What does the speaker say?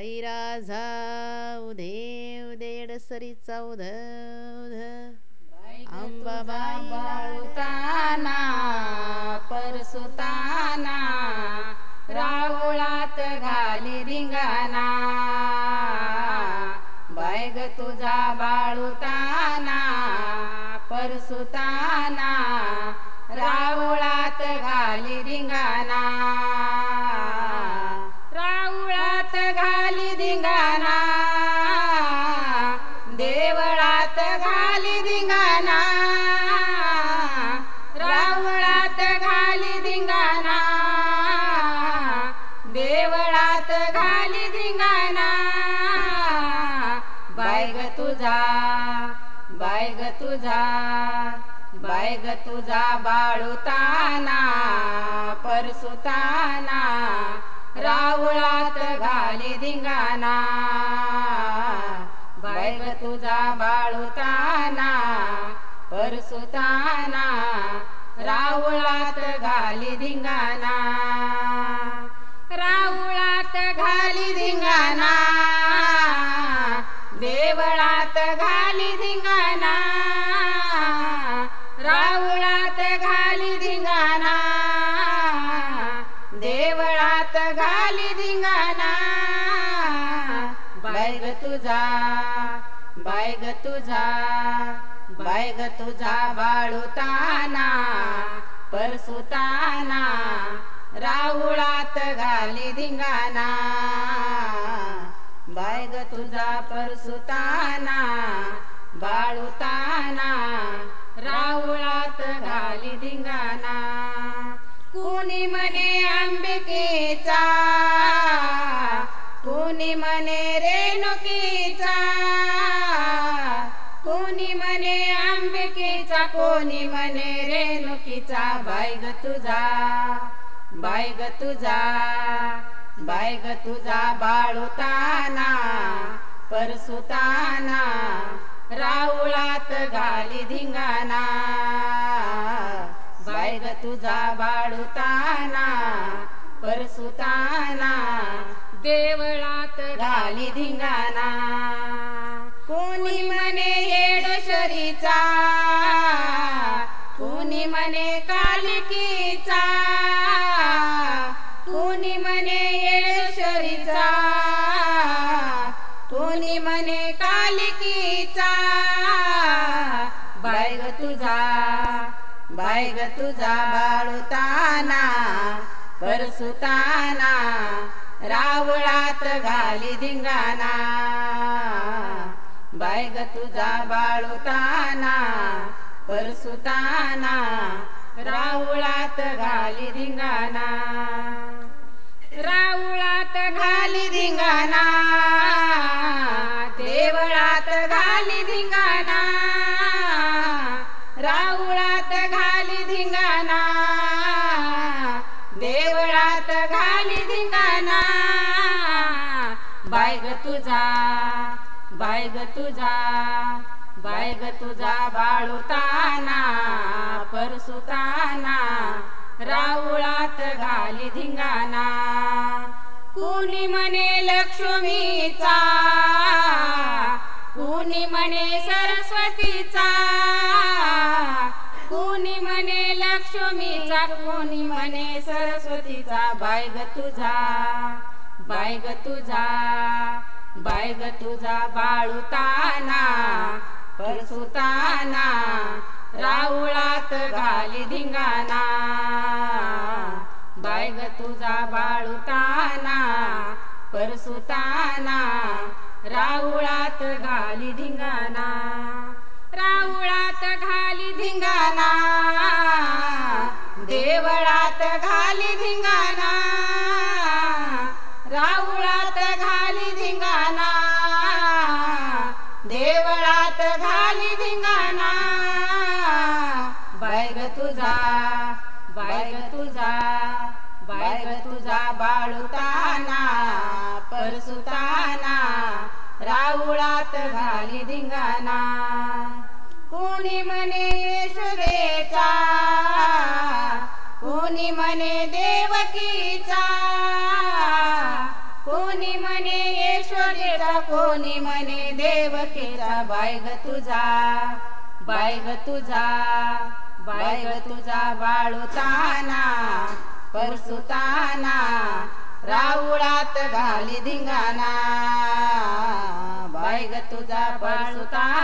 आई राजा देव देडसरीचा उधव अंबाबाई बाळुताना परसुताना रावळात घाली धिंगाणा बाय ग तुझा बाळुताना परसुताना रावळात घाली धिंगाणा रावळात घाली धिंगाणा देवळात घाली धिंगाणा रावळात घाली धिंगाणा देवळात घाली धिंगाणा बाय ग तुझा बाय ग तुझा बाय ग तुझा बाळुताना परसुताना रावळात घाली धिंगाणा बाय ग तुझा बाळुताना परसुताना रावळात घाली धिंगाणा रावळात घाली धिंगाणा देवळात घाली धिंगाणा रावळात घाली धिंगाणा देवळात घाली धिंगाणा बाय ग तुझा बाय ग तुझा बाय ग तुझा बाळुताना परसुताना रावळात घाली धिंगाणा बाय ग तुझा परसुताना बाळुताना रावळात घाली धिंगाणा कोणी म्हणे अंबिकेचा कोणी म्हणे रेणुकीचा कोणी म्हणे अंबिकेचा कोणी म्हणे रेणुकीचा बाय ग तुझा बाय ग तुझा बाय ग तुझा बाळुताना परसुताना रावळात घाली धिंगाणा बाय ग तुझा बाळुताना परसुताना देवळात घाली धिंगाणा कोणी म्हणे येडेश्वरीचा कोणी म्हणे कालिकीचा कोणी म्हणे येडेश्वरीचा कोणी म्हणे कालिकीचा बाय ग तुझा बाय ग तुझा बाळुताना परसुताना रावळात घाली धिंगाणा बाय ग तुझा बाळुताना परसुताना रावळात घाली धिंगाणा रावळात घाली धिंगाणा देवळात घाली धिंगाणा रावळात घाली धिंगाणा देवळात घाली धिंगाणा बाय ग तुझा बाय ग तुझा बाय ग तुझा बाळुताना परसुताना रावळात घाली धिंगाणा कोणी म्हणे लक्ष्मीचा कोणी म्हणे सरस्वतीचा कोणी म्हणे लक्ष्मीचा कोणी म्हणे सरस्वतीचा बाय ग तुझा बाय ग तुझा बाय ग तुझा बाळुताना परसुताना रावळात घाली धिंगाणा बाय ग तुझा बाळुताना परसुताना रावळात घाली धिंगाणा रावळात घाली धिंगाणा देवळात घाली धिंगाणा रावळात घाली धिंगाणा देवळात घाली धिंगाणा बाय ग तुझा बाय ग तुझा बाय ग तुझा बाळुताना परसुताना रावळात घाली धिंगाणा कोणी म्हणे यशोदेचा कोणी म्हणे देवकीचा कोणी म्हणे यशोदेचा कोणी म्हणे देवकीचा बाय ग तुझा, बाय ग तुझा, बाय ग तुझा बाळूताना परसुताना राऊळात घाली धिंगाणा, बाय ग तुझा परसुताना